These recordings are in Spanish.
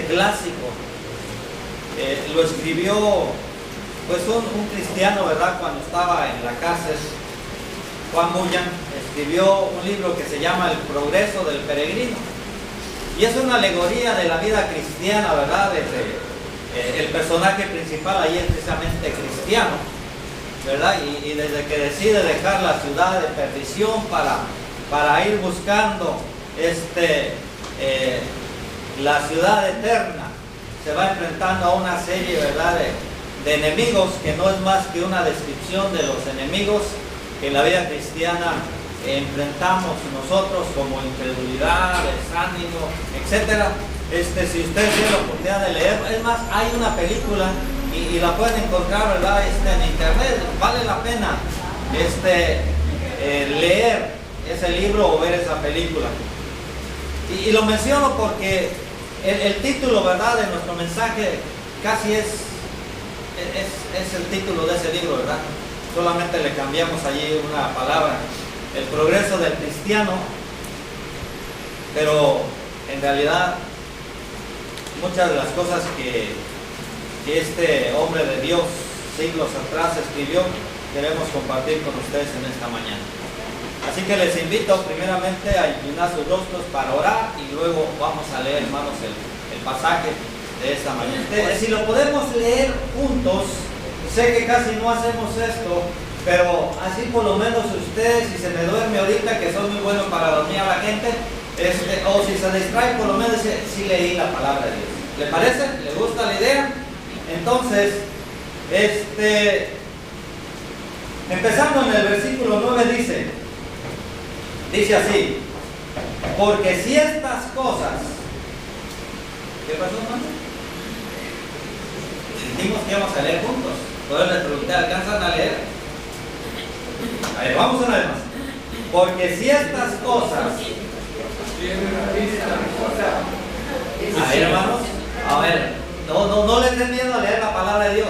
clásico. Lo escribió pues un cristiano, ¿verdad? Cuando estaba en la cárcel. Juan Bunyan escribió un libro que se llama El progreso del peregrino. Y es una alegoría de la vida cristiana, ¿verdad? El personaje principal ahí es precisamente cristiano, ¿verdad? Y desde que decide dejar la ciudad de perdición para ir buscando la ciudad eterna, se va enfrentando a una serie, ¿verdad?, de enemigos, que no es más que una descripción de los enemigos que en la vida cristiana enfrentamos nosotros, como incredulidad, desánimo, etc. Si ustedes tienen la oportunidad de leer, es más, hay una película y la pueden encontrar, ¿verdad?, en internet. Vale la pena leer ese libro o ver esa película. Y lo menciono porque el título, ¿verdad?, de nuestro mensaje casi es el título de ese libro, ¿verdad? Solamente le cambiamos allí una palabra, el progreso del cristiano, pero en realidad muchas de las cosas que este hombre de Dios siglos atrás escribió, queremos compartir con ustedes en esta mañana. Así que les invito primeramente a inclinar sus rostros para orar y luego vamos a leer, hermanos, el pasaje de esta mañana. Si lo podemos leer juntos, sé que casi no hacemos esto, pero así por lo menos usted, si se me duerme ahorita, que soy muy bueno para dormir a la gente, o si se distrae, por lo menos si leí la palabra de Dios. ¿Le parece? ¿Le gusta la idea? Entonces, empezando en el versículo 9 dice así: porque si estas cosas... ¿Qué pasó, hermano? Dijimos que íbamos a leer juntos. Entonces les pregunté, ¿alcanzan a leer? A ver, vamos una vez más. Porque si estas cosas... A ver, hermanos, a ver, no les den miedo a leer la palabra de Dios.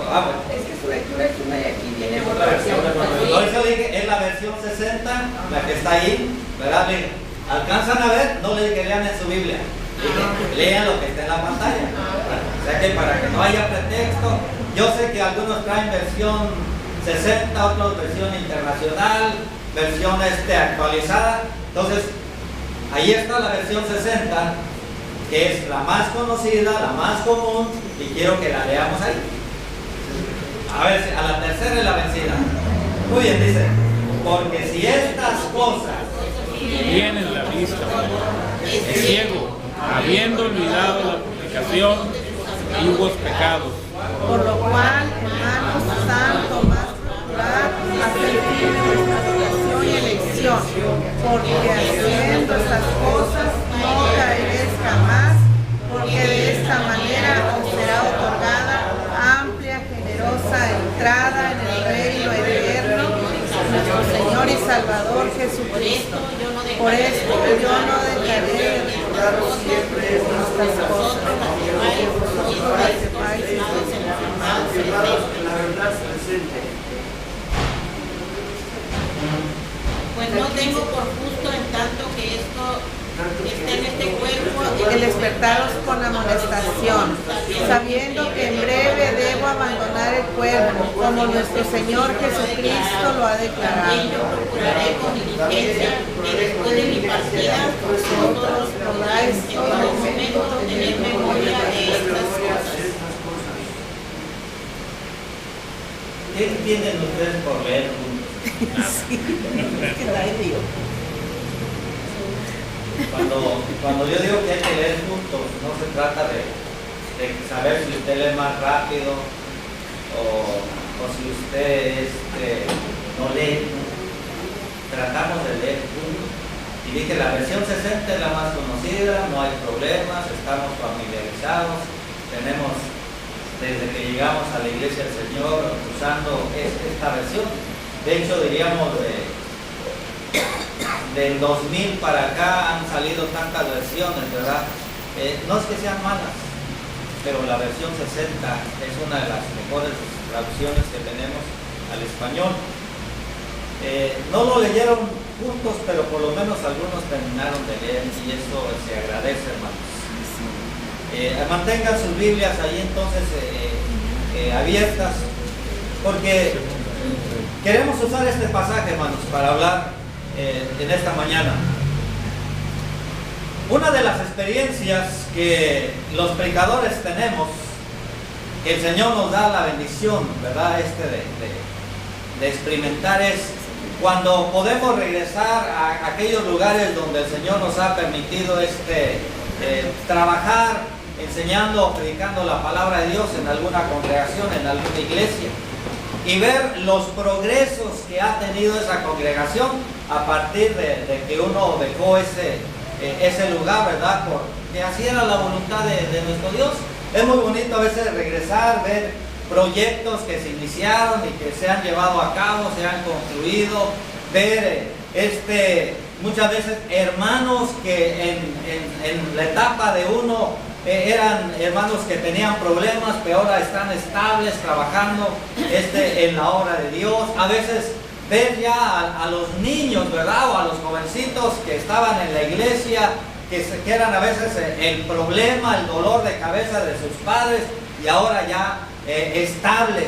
Vamos. Es que su lectura es una y aquí viene otra versión. Por eso dije, es la versión 60, la que está ahí, ¿verdad? ¿Alcanzan a ver? No les dije que lean en su Biblia. Dije, lean lo que está en la pantalla. O sea que para que no haya pretexto, yo sé que algunos traen versión 60, otros versión internacional, versión actualizada. Entonces, ahí está la versión 60, que es la más conocida, la más común, y quiero que la leamos ahí. A ver, a la tercera es la vencida. Muy bien, dice: porque si estas cosas tienen la vista, es ciego, habiendo olvidado la purificación de antiguos pecados. Por lo cual, hermanos, tanto más procurar hacer firme vuestra vocación y elección, porque haciendo estas cosas no caeréis jamás, porque de esta manera os será otorgada amplia, generosa entrada en el reino eterno, nuestro Señor y Salvador Jesucristo. Por esto yo no dejaré de recordaros siempre estas cosas, que vosotros las sepáis y en la verdad presente. Pues no tengo por justo en tanto que esto esté en este cuerpo el despertaros con amonestación, sabiendo que en breve debo abandonar el cuerpo, como nuestro Señor Jesucristo lo ha declarado. también yo procuraré con diligencia que después de mi partida vosotros podáis en todo momento tener memoria de estas cosas. ¿qué entienden ustedes por leer juntos? Sí, es que trae Dios. Cuando yo digo que hay que leer juntos, no se trata de saber si usted lee más rápido o si usted no lee. Tratamos de leer juntos. Y dije, la versión 60 es la más conocida, no hay problemas, estamos familiarizados, tenemos desde que llegamos a la iglesia del Señor usando esta versión. De hecho, diríamos del 2000 para acá han salido tantas versiones, ¿verdad? No es que sean malas, pero la versión 60 es una de las mejores traducciones que tenemos al español. No lo leyeron juntos, pero por lo menos algunos terminaron de leer y eso se agradece, hermanos. Mantengan sus Biblias ahí entonces abiertas, porque queremos usar este pasaje, hermanos, para hablar en esta mañana. Una de las experiencias que los predicadores tenemos, que el Señor nos da la bendición, ¿verdad? De experimentar, es cuando podemos regresar a aquellos lugares donde el Señor nos ha permitido trabajar, enseñando o predicando la palabra de Dios en alguna congregación, en alguna iglesia, y ver los progresos que ha tenido esa congregación a partir de que uno dejó ese lugar, ¿verdad? Porque así era la voluntad de nuestro Dios. Es muy bonito a veces regresar, ver proyectos que se iniciaron y que se han llevado a cabo, se han construido, ver muchas veces hermanos que en la etapa de uno eran hermanos que tenían problemas, pero ahora están estables, trabajando en la obra de Dios. A veces ver ya a los niños, ¿verdad? O a los jovencitos que estaban en la iglesia, que eran a veces el problema, el dolor de cabeza de sus padres, y ahora ya estables,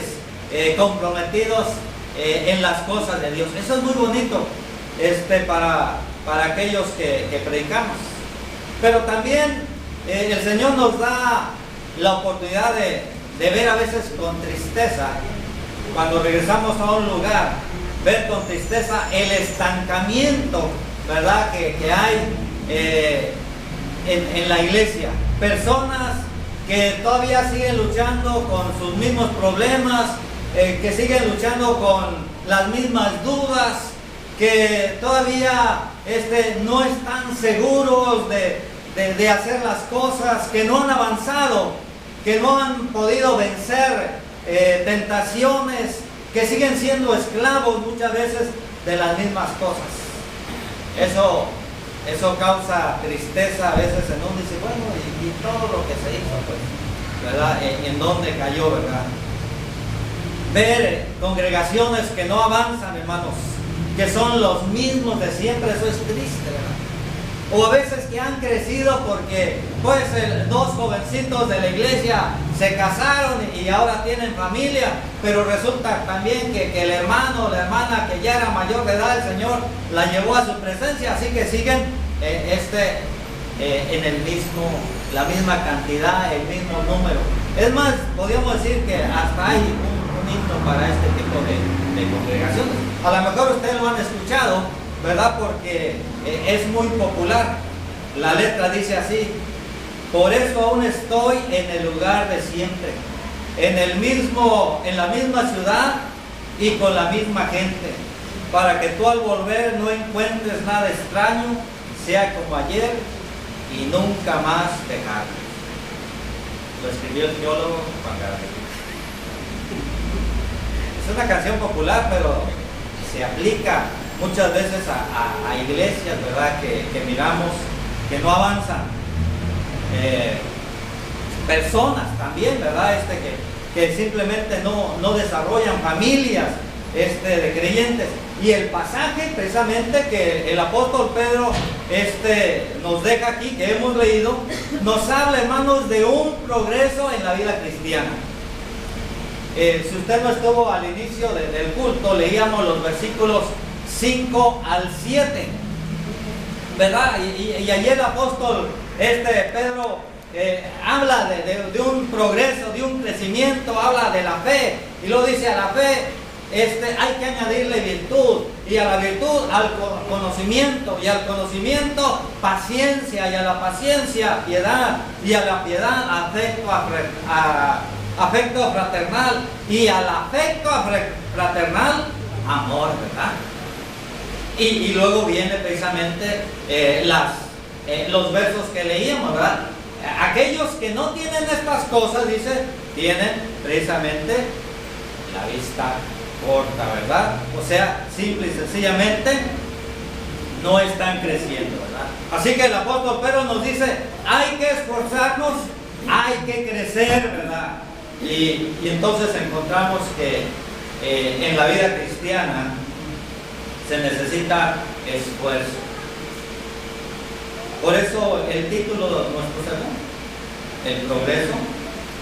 comprometidos en las cosas de Dios. Eso es muy bonito para aquellos que predicamos. Pero también el Señor nos da la oportunidad de ver a veces con tristeza, cuando regresamos a un lugar, ver con tristeza el estancamiento, ¿verdad? que hay en la iglesia. Personas que todavía siguen luchando con sus mismos problemas, que siguen luchando con las mismas dudas, que todavía no están seguros de hacer las cosas, que no han avanzado, que no han podido vencer tentaciones, que siguen siendo esclavos muchas veces de las mismas cosas. Eso causa tristeza a veces en uno, dice, bueno, y todo lo que se hizo, pues, ¿verdad? ¿En dónde cayó, verdad? Ver congregaciones que no avanzan, hermanos, que son los mismos de siempre, eso es triste, ¿verdad? O a veces que han crecido porque, pues, dos jovencitos de la iglesia se casaron y ahora tienen familia, pero resulta también que el hermano o la hermana que ya era mayor de edad, el Señor la llevó a su presencia, así que siguen en la misma cantidad, el mismo número. Es más, podríamos decir que hasta hay un himno para este tipo de congregaciones. A lo mejor ustedes lo han escuchado, ¿verdad? Porque es muy popular. La letra dice así: por eso aún estoy en el lugar de siempre, en la misma ciudad y con la misma gente, para que tú al volver no encuentres nada extraño, sea como ayer y nunca más dejarnos. Lo escribió el teólogo Juan Gabriel. Es una canción popular, pero se aplica muchas veces a iglesias, ¿verdad? Que miramos que no avanzan. Personas también, ¿verdad? Que simplemente no desarrollan familias de creyentes. Y el pasaje precisamente que el apóstol Pedro nos deja aquí, que hemos leído, nos habla, hermanos, de un progreso en la vida cristiana. Si usted no estuvo al inicio del culto, leíamos los versículos 5 al 7, ¿verdad? Y allí el apóstol Pedro habla de un progreso, de un crecimiento, habla de la fe, y luego dice: a la fe hay que añadirle virtud, y a la virtud al conocimiento, y al conocimiento paciencia, y a la paciencia piedad, y a la piedad afecto fraternal, y al afecto fraternal amor, ¿verdad? Y luego viene precisamente los versos que leíamos, ¿verdad? Aquellos que no tienen estas cosas, dice, tienen precisamente la vista corta, ¿verdad? O sea, simple y sencillamente no están creciendo, ¿verdad? Así que el apóstol Pedro nos dice: hay que esforzarnos, hay que crecer, ¿verdad? Y entonces encontramos que en la vida cristiana se necesita esfuerzo. Por eso el título de nuestro sermón: el progreso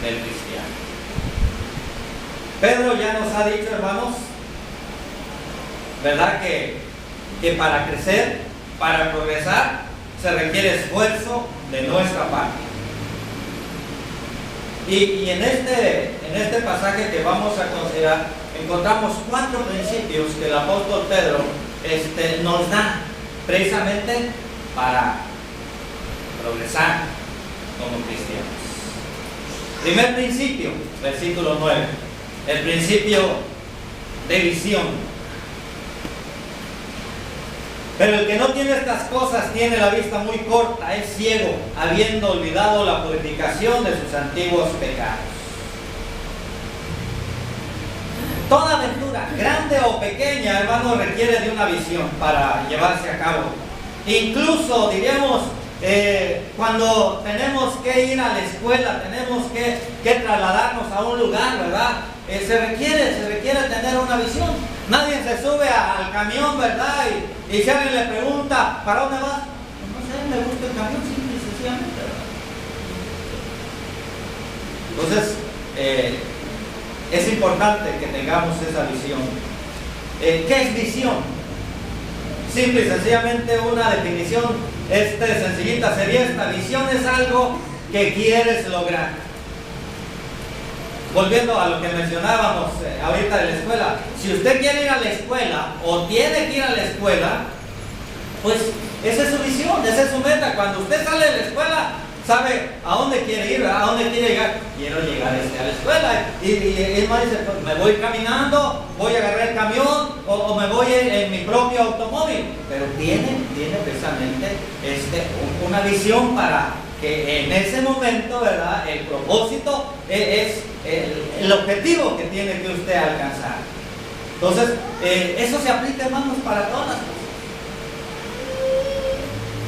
del cristiano. Pedro ya nos ha dicho, hermanos, ¿verdad? Que para crecer, para progresar, se requiere esfuerzo de nuestra parte. Y en este pasaje que vamos a considerar, encontramos 4 principios que el apóstol Pedro nos da precisamente para progresar como cristianos. Primer principio, versículo 9, el principio de visión. Pero el que no tiene estas cosas tiene la vista muy corta, es ciego, habiendo olvidado la purificación de sus antiguos pecados. Toda aventura, grande o pequeña, hermano, requiere de una visión para llevarse a cabo. Incluso, diríamos, cuando tenemos que ir a la escuela, tenemos que trasladarnos a un lugar, ¿verdad? Se requiere tener una visión. Nadie se sube al camión, ¿verdad? Y si alguien le pregunta, ¿para dónde vas? No sé, me gusta el camión, simple y sencillamente, ¿verdad? Entonces, es importante que tengamos esa visión. ¿Qué es visión? Simple y sencillamente una definición sencillita sería esta: visión es algo que quieres lograr. Volviendo a lo que mencionábamos ahorita de la escuela, si usted quiere ir a la escuela o tiene que ir a la escuela, pues esa es su visión, esa es su meta. Cuando usted sale de la escuela, sabe a dónde quiere ir, a dónde quiere llegar. Quiero llegar a la escuela. Y él me dice, pues, me voy caminando, voy a agarrar el camión o me voy en mi propio automóvil. Pero tiene precisamente una visión para que en ese momento, ¿verdad?, el propósito es el objetivo que tiene que usted alcanzar. Entonces, eso se aplica, hermanos, para todas las cosas.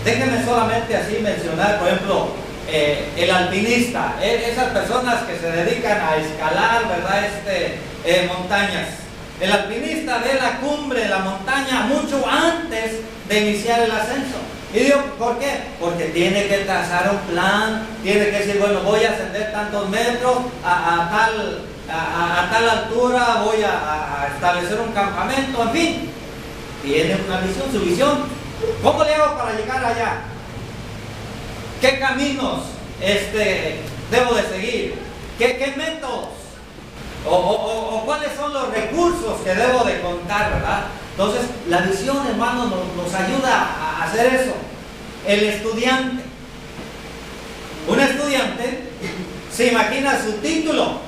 Déjenme solamente así mencionar, por ejemplo, el alpinista, esas personas que se dedican a escalar, ¿verdad?, montañas. El alpinista ve la cumbre de la montaña mucho antes de iniciar el ascenso. Y digo, ¿por qué? Porque tiene que trazar un plan, tiene que decir, bueno, voy a ascender tantos metros a tal altura, voy a establecer un campamento, en fin. Tiene una visión, su visión. ¿Cómo le hago para llegar allá? ¿Qué caminos debo de seguir? ¿Qué métodos? O cuáles son los recursos que debo de contar, ¿verdad? Entonces, la visión, hermano, nos ayuda a hacer eso. El estudiante. Un estudiante se imagina su título,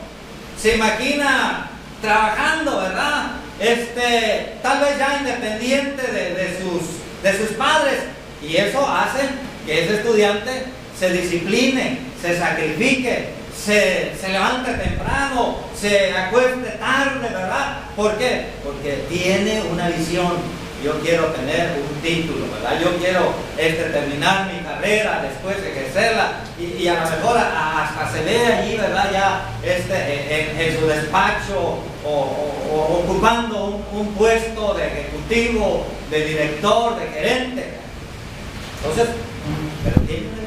se imagina trabajando, ¿verdad? Tal vez ya independiente de sus padres. Y eso hace que ese estudiante se discipline, se sacrifique, se levante temprano, se acueste tarde, ¿verdad? ¿Por qué? Porque tiene una visión. Yo quiero tener un título, ¿verdad? Yo quiero terminar mi carrera, después ejercerla, y a lo mejor hasta se ve allí, ¿verdad?, ya en su despacho o ocupando un puesto de ejecutivo, de director, de gerente. Entonces, pero tiene una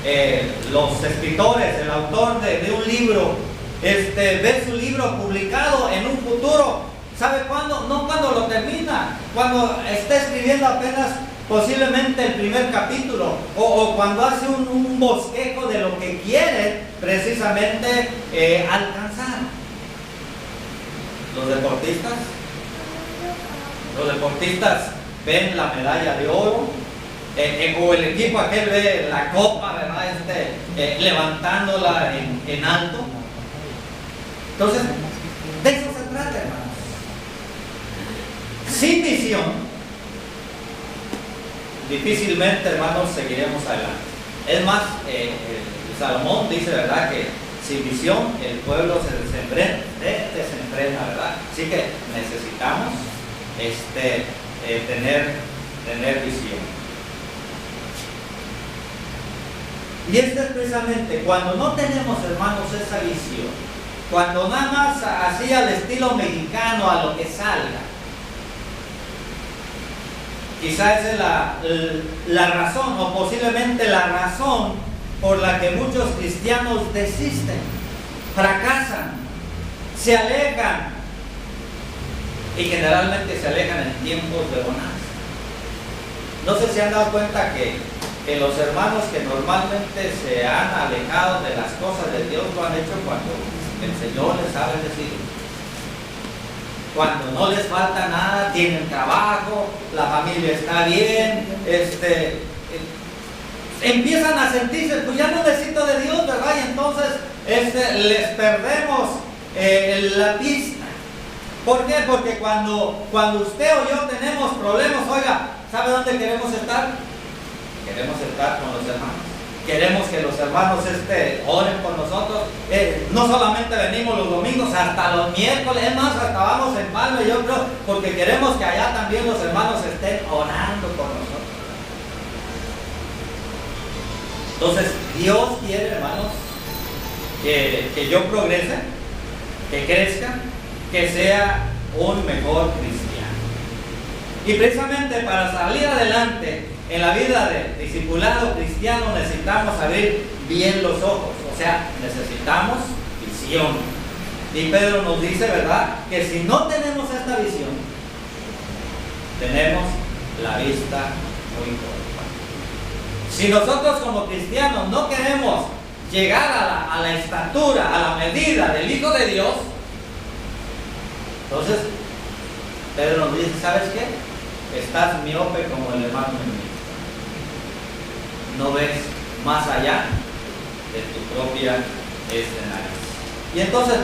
visión. Los escritores, el autor de un libro, ve su libro publicado en un futuro. ¿Sabe cuándo? No cuando lo termina, cuando está escribiendo apenas posiblemente el primer capítulo, o cuando hace un bosquejo de lo que quiere precisamente alcanzar. Los deportistas ven la medalla de oro, o el equipo aquel ve la copa, ¿verdad?, levantándola en alto. Entonces, de eso se trata, hermanos. Sin visión, difícilmente, hermanos, seguiremos adelante. Es más, Salomón dice, ¿verdad?, que sin visión el pueblo se desenfrena, ¿verdad? Así que necesitamos tener visión. Y es precisamente cuando no tenemos, hermanos, esa visión, cuando nada más así al estilo mexicano, a lo que salga, quizás esa es la razón, o posiblemente la razón por la que muchos cristianos desisten, fracasan, se alejan y generalmente se alejan en tiempos de bonanza. No sé si han dado cuenta que los hermanos que normalmente se han alejado de las cosas de Dios lo han hecho cuando el Señor les ha bendecido. Cuando no les falta nada, tienen trabajo, la familia está bien, empiezan a sentirse, pues ya no necesito de Dios, ¿verdad? Y entonces les perdemos la pista. ¿Por qué? Porque cuando usted o yo tenemos problemas, oiga, ¿sabe dónde queremos estar? Queremos estar con los hermanos. Queremos que los hermanos oren por nosotros. No solamente venimos los domingos, hasta los miércoles, es más, hasta vamos en Palma, yo creo, porque queremos que allá también los hermanos estén orando por nosotros. Entonces, Dios quiere, hermanos, que yo progrese, que crezca, que sea un mejor cristiano. Y precisamente para salir adelante en la vida de discipulado cristiano necesitamos abrir bien los ojos, o sea, necesitamos visión. Y Pedro nos dice, ¿verdad?, que si no tenemos esta visión, tenemos la vista muy corta. Si nosotros como cristianos no queremos llegar a la estatura, a la medida del Hijo de Dios, entonces Pedro nos dice, ¿sabes qué? Estás miope como el hermano enemigo. No ves más allá de tu propia nariz. Y entonces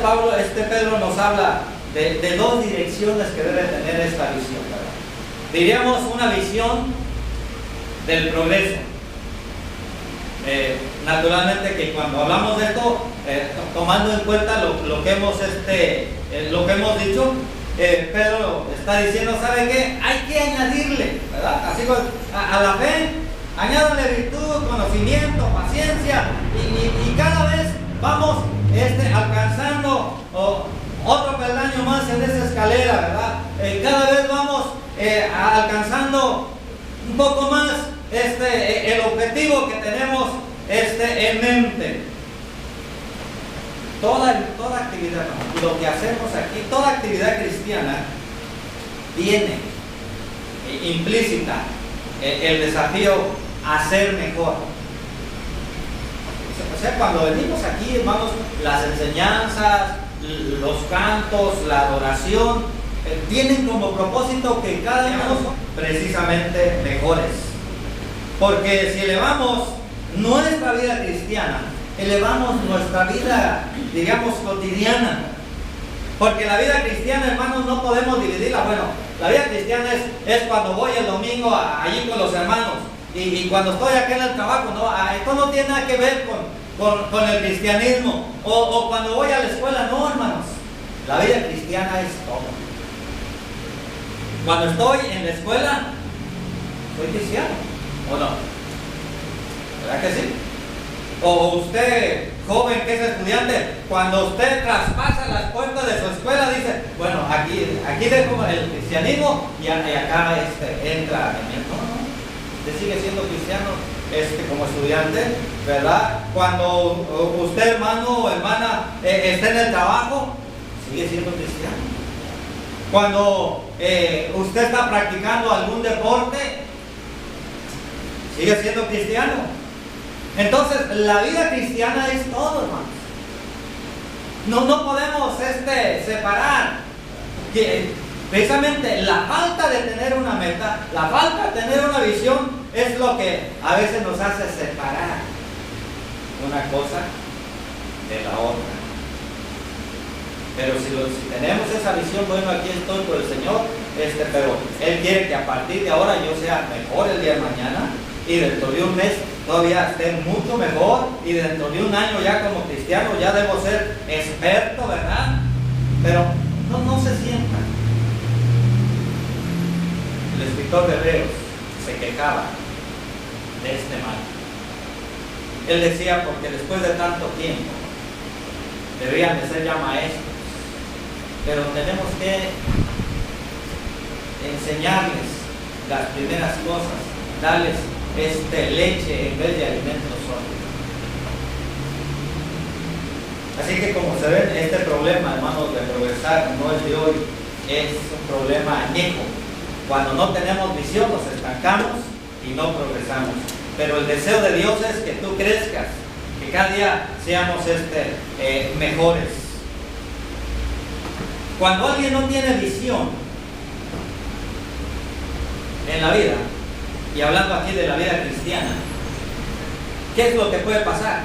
Pedro nos habla de dos direcciones que debe tener esta visión, ¿verdad? Diríamos una visión del progreso. Naturalmente que cuando hablamos de esto, tomando en cuenta lo que hemos dicho, Pedro está diciendo, ¿sabe qué? Hay que añadirle, ¿verdad? Así a la fe, añádanle virtud, conocimiento, paciencia, y cada vez vamos alcanzando otro peldaño más en esa escalera, ¿verdad? Cada vez vamos alcanzando un poco más el objetivo que tenemos en mente. Toda actividad, lo que hacemos aquí, toda actividad cristiana tiene implícita el desafío a ser mejor. O sea, cuando venimos aquí, hermanos, las enseñanzas, los cantos, la adoración, tienen como propósito que cada uno precisamente mejores. Porque si elevamos nuestra vida cristiana, elevamos nuestra vida, digamos, cotidiana. Porque la vida cristiana, hermanos, no podemos dividirla. Bueno, la vida cristiana es cuando voy el domingo allí con los hermanos. Y cuando estoy aquí en el trabajo, no, esto no tiene nada que ver con el cristianismo. O cuando voy a la escuela, no, hermanos. La vida cristiana es todo. Cuando estoy en la escuela, soy cristiano, ¿o no? ¿Verdad que sí? O usted, joven que es estudiante, cuando usted traspasa las puertas de su escuela, dice, bueno, aquí dejo el cristianismo y acá entra en el... No, usted sigue siendo cristiano como estudiante, ¿verdad? Cuando usted, hermano o hermana, está en el trabajo, sigue siendo cristiano. Cuando usted está practicando algún deporte, sigue siendo cristiano. Entonces, la vida cristiana es todo, hermanos. No podemos separar que precisamente la falta de tener una meta, la falta de tener una visión es lo que a veces nos hace separar una cosa de la otra. Pero si tenemos esa visión, bueno, aquí estoy por el Señor, pero Él quiere que a partir de ahora yo sea mejor el día de mañana, y dentro de un mes todavía esté mucho mejor, y dentro de un año ya como cristiano ya debo ser experto, ¿verdad? Pero no se sientan. El escritor de Hebreos se quejaba de este mal. Él decía, porque después de tanto tiempo deberían de ser ya maestros, pero tenemos que enseñarles las primeras cosas, darles leche en vez de alimentos sólidos. Así que como se ven, este problema, hermanos, de progresar no es de hoy, es un problema añejo. Cuando no tenemos visión nos estancamos y no progresamos. Pero el deseo de Dios es que tú crezcas, que cada día seamos mejores. Cuando alguien no tiene visión en la vida, y hablando aquí de la vida cristiana, ¿qué es lo que puede pasar?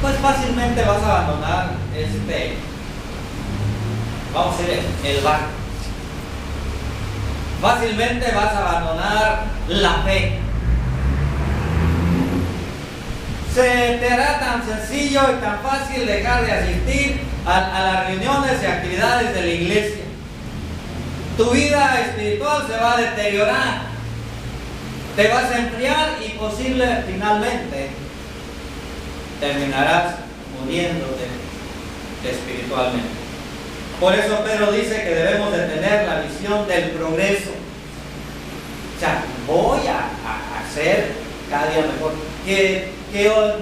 Pues fácilmente vas a abandonar vamos a decir, el barco. Fácilmente vas a abandonar la fe. Se te hará tan sencillo y tan fácil dejar de asistir a las reuniones y actividades de la iglesia. Tu vida espiritual se va a deteriorar, te vas a enfriar y finalmente terminarás muriéndote espiritualmente. Por eso Pedro dice que debemos de tener la visión del progreso. O sea, voy a ser cada día mejor. Que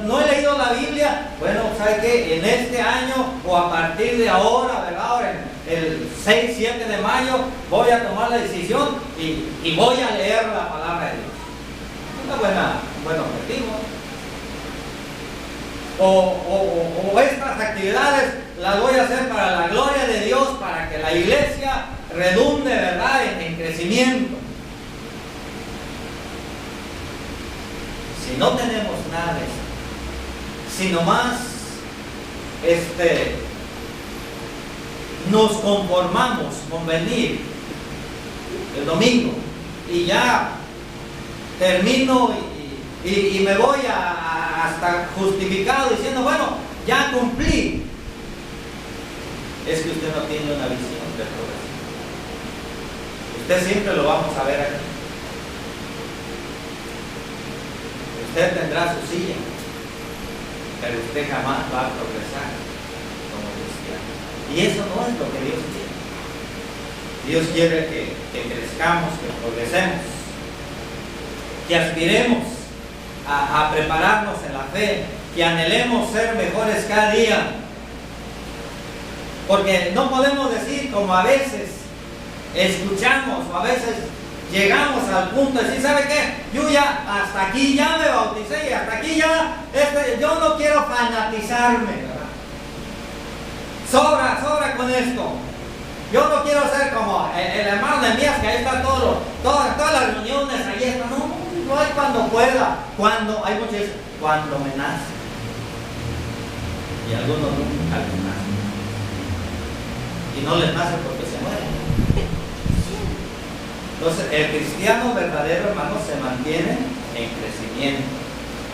no he leído la Biblia, bueno, ¿sabe qué? En este año o a partir de ahora, ¿verdad? Ahora el 6, 7 de mayo voy a tomar la decisión y voy a leer la palabra de Dios. Un buen objetivo. O estas actividades las voy a hacer para la gloria de Dios, para que la iglesia redunde, ¿verdad?, en crecimiento. Si no tenemos nada de eso, si nomás nos conformamos con venir el domingo y ya termino y me voy hasta justificado diciendo, bueno, ya cumplí, es que usted no tiene una visión de progreso. Usted siempre lo vamos a ver aquí. Usted tendrá su silla, pero usted jamás va a progresar como cristiano. Y eso no es lo que Dios quiere. Dios quiere que crezcamos, que progresemos, que aspiremos a prepararnos en la fe, que anhelemos ser mejores cada día. Porque no podemos decir, como a veces escuchamos o a veces llegamos al punto de decir, ¿sabe qué? Yo ya hasta aquí ya me bauticé y hasta aquí ya yo no quiero fanatizarme, ¿verdad? Sobra con esto. Yo no quiero ser como el hermano de Mías, que ahí está todas las reuniones, ahí está. No hay cuando pueda, hay muchos que dicen, cuando me nace. Y algunos nunca les nace. Y no les nace porque se mueren. Entonces, el cristiano verdadero, hermano, se mantiene en crecimiento.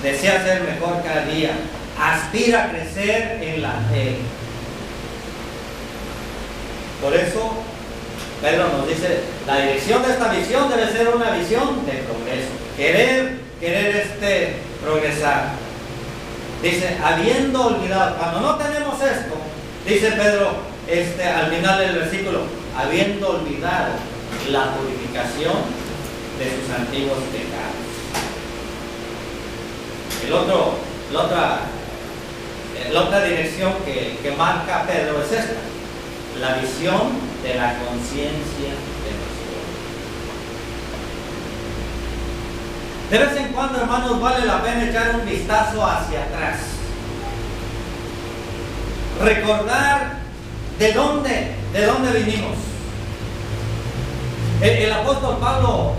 Desea ser mejor cada día. Aspira a crecer en la fe. Por eso, Pedro nos dice, la dirección de esta visión debe ser una visión de progreso. Querer progresar. Dice, habiendo olvidado, cuando no tenemos esto, dice Pedro, al final del versículo, habiendo olvidado la purificación de sus antiguos pecados. La otra dirección que marca Pedro es esta, la visión de la conciencia de nosotros. De vez en cuando, hermanos, vale la pena echar un vistazo hacia atrás, recordar de dónde vinimos. El apóstol Pablo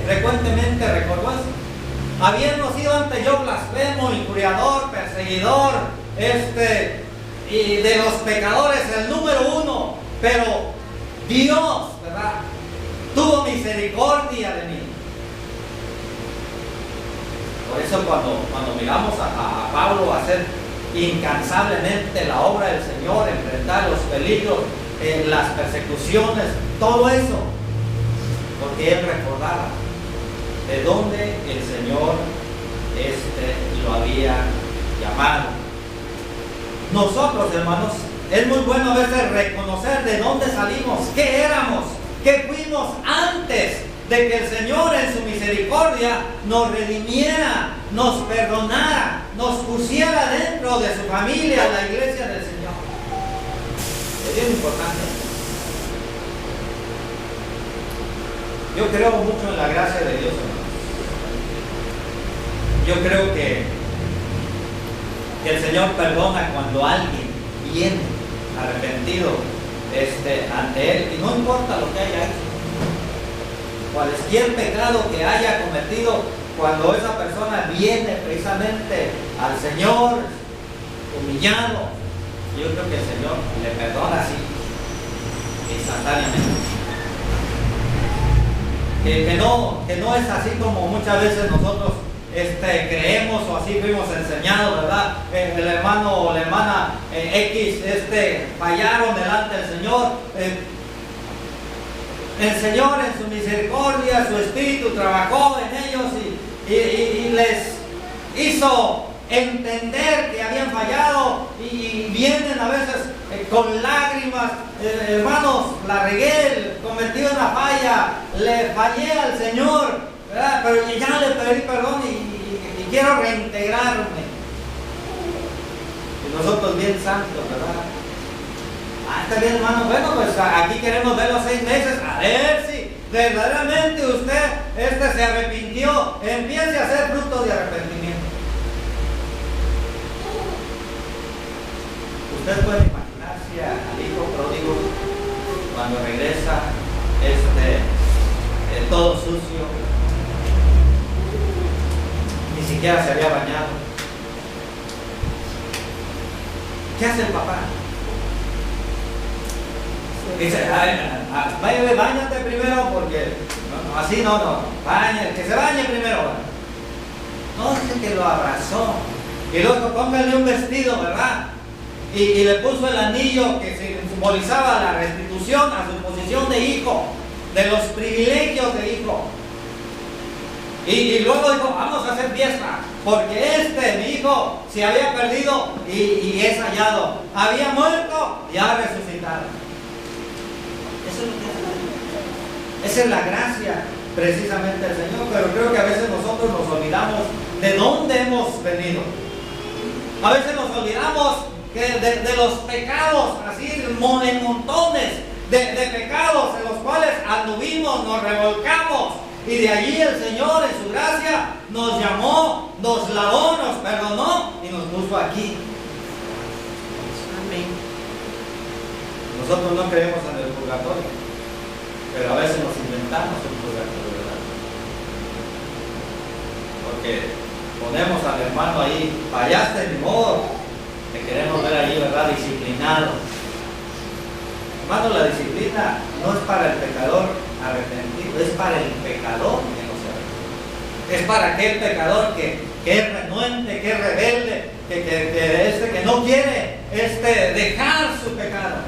frecuentemente recordó eso. Habiendo sido antes yo blasfemo, injuriador, perseguidor, y de los pecadores el número 1, pero Dios, ¿verdad?, tuvo misericordia de mí. Por eso cuando miramos a Pablo hacer incansablemente la obra del Señor, enfrentar los peligros, las persecuciones, todo eso, porque él recordaba de dónde el Señor lo había llamado. Nosotros, hermanos, es muy bueno a veces reconocer de dónde salimos, qué éramos, qué fuimos antes de que el Señor en su misericordia nos redimiera, nos perdonara, nos pusiera dentro de su familia, la iglesia del Señor. Es bien importante. Yo creo mucho en la gracia de Dios, hermanos. Yo creo que el Señor perdona cuando alguien viene arrepentido ante Él, y no importa lo que haya hecho, cualquier pecado que haya cometido, cuando esa persona viene precisamente al Señor humillado, yo creo que el Señor le perdona así, instantáneamente. Que no es así como muchas veces nosotros creemos o así fuimos enseñados, ¿verdad? El hermano o la hermana X fallaron delante del Señor. El Señor en su misericordia, su Espíritu trabajó en ellos y les hizo entender que habían fallado, y vienen a veces con lágrimas, hermanos, la regué, cometí una falla, le fallé al Señor, ¿verdad? Pero ya le pedí perdón y quiero reintegrarme. Y nosotros bien santos, ¿verdad? Está bien, hermano. Bueno, pues aquí queremos ver los 6 meses, a ver si verdaderamente usted se arrepintió. Empiece a hacer frutos de arrepentimiento. Usted puede imaginarse al hijo pródigo cuando regresa todo sucio, ni siquiera se había bañado. ¿Qué hace el papá? Dice, báñate primero, porque así no, que se bañe primero. No, dice que lo abrazó y luego póngale un vestido, ¿verdad? Y le puso el anillo que simbolizaba la restitución a su posición de hijo, de los privilegios de hijo. Y luego dijo, vamos a hacer fiesta, porque mi hijo se había perdido y es hallado, había muerto y ha resucitado. Eso es lo que hace. Esa es la gracia precisamente del Señor, pero creo que a veces nosotros nos olvidamos de dónde hemos venido. A veces nos olvidamos de los pecados, así en montones de pecados en los cuales anduvimos, nos revolcamos, y de allí el Señor en su gracia nos llamó, nos lavó, nos perdonó y nos puso aquí. Amén. Nosotros no creemos en el purgatorio, pero a veces nos inventamos el purgatorio, ¿verdad? Porque ponemos al hermano ahí, fallaste, ni modo, te queremos ver allí, ¿verdad? Disciplinado. Hermano, la disciplina no es para el pecador arrepentido, es para el pecador que no se arrepiente. Es para aquel pecador que es renuente, que es rebelde, que no quiere dejar su pecado.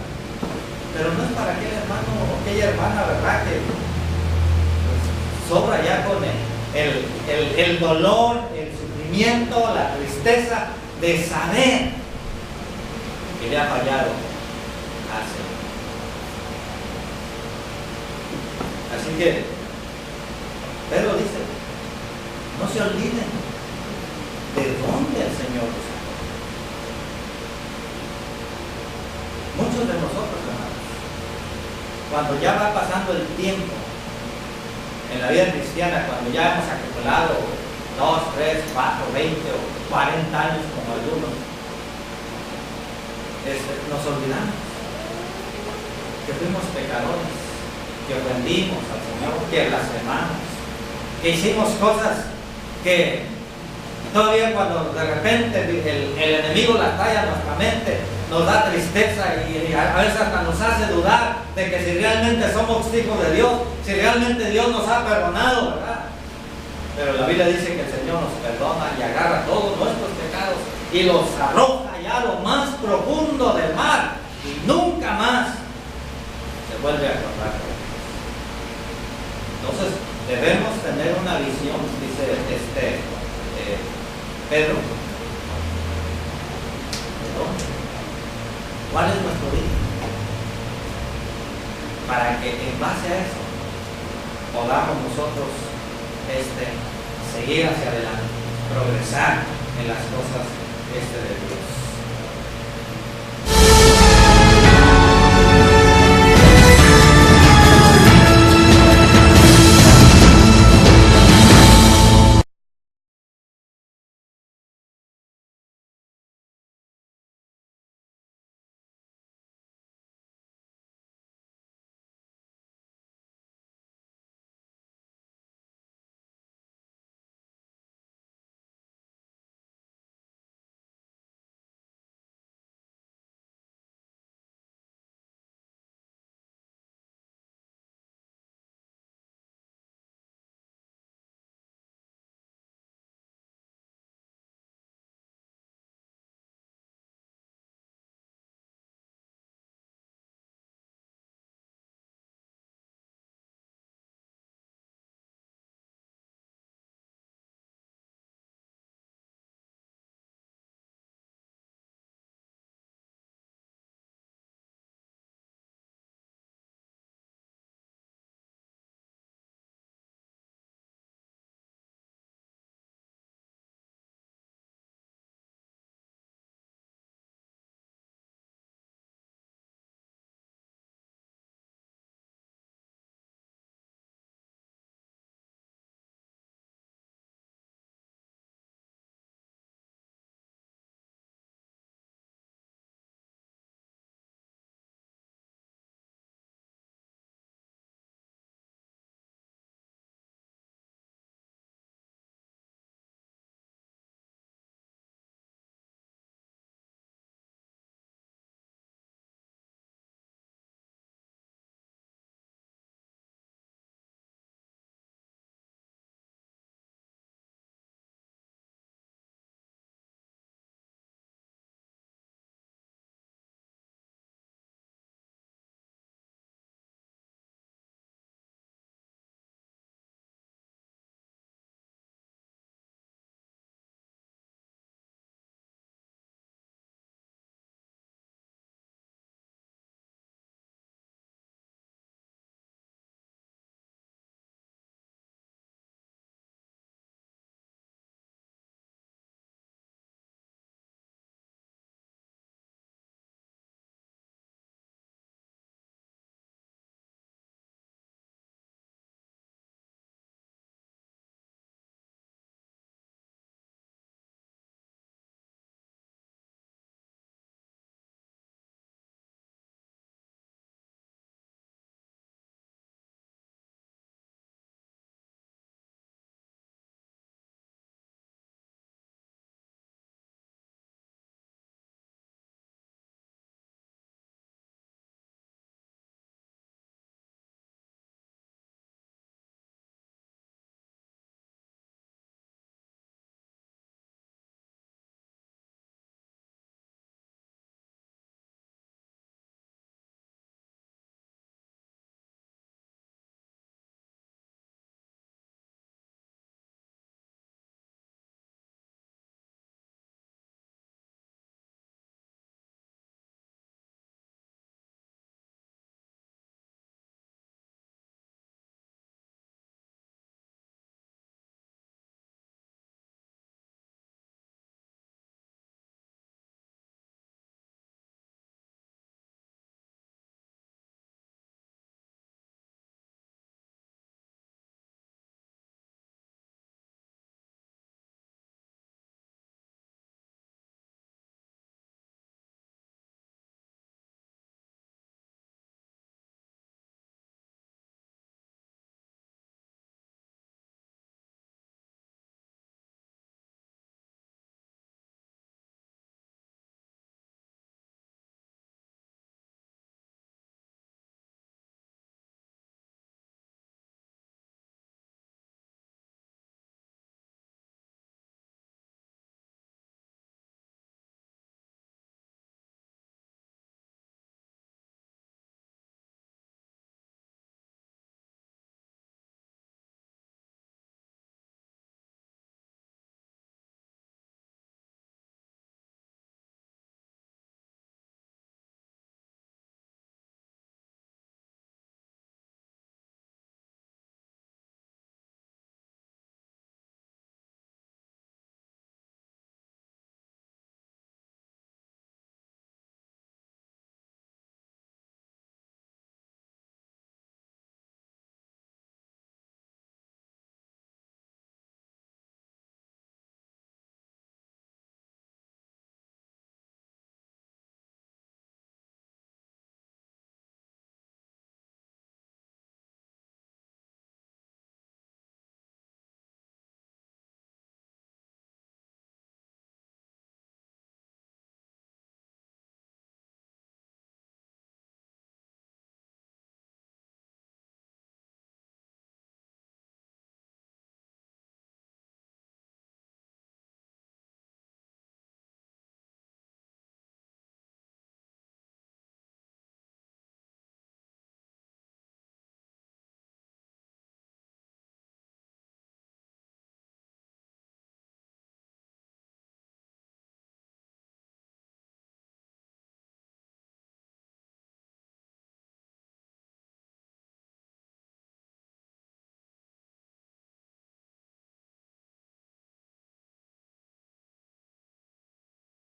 Pero no es para aquel hermano o aquella hermana, ¿verdad? Que pues, sobra ya con el dolor, el sufrimiento, la tristeza de saber que le ha fallado al Señor. Así que Pedro dice, no se olviden de dónde el Señor los sacó. Muchos de nosotros, hermanos, cuando ya va pasando el tiempo en la vida cristiana, cuando ya hemos acumulado 2, 3, 4, 20 o 40 años como algunos, nos olvidamos que fuimos pecadores, que ofendimos al Señor, que blasfemamos, que hicimos cosas que todavía cuando de repente el enemigo las trae a nuestra mente, nos da tristeza y a veces hasta nos hace dudar de que si realmente somos hijos de Dios, si realmente Dios nos ha perdonado, ¿verdad? Pero la Biblia dice que el Señor nos perdona y agarra todos nuestros pecados y los arroja ya a lo más profundo del mar y nunca más se vuelve a acordar. Entonces debemos tener una visión, dice Pedro. ¿Cuál es nuestro origen? Para que en base a eso podamos nosotros seguir hacia adelante, progresar, en las cosas de Dios.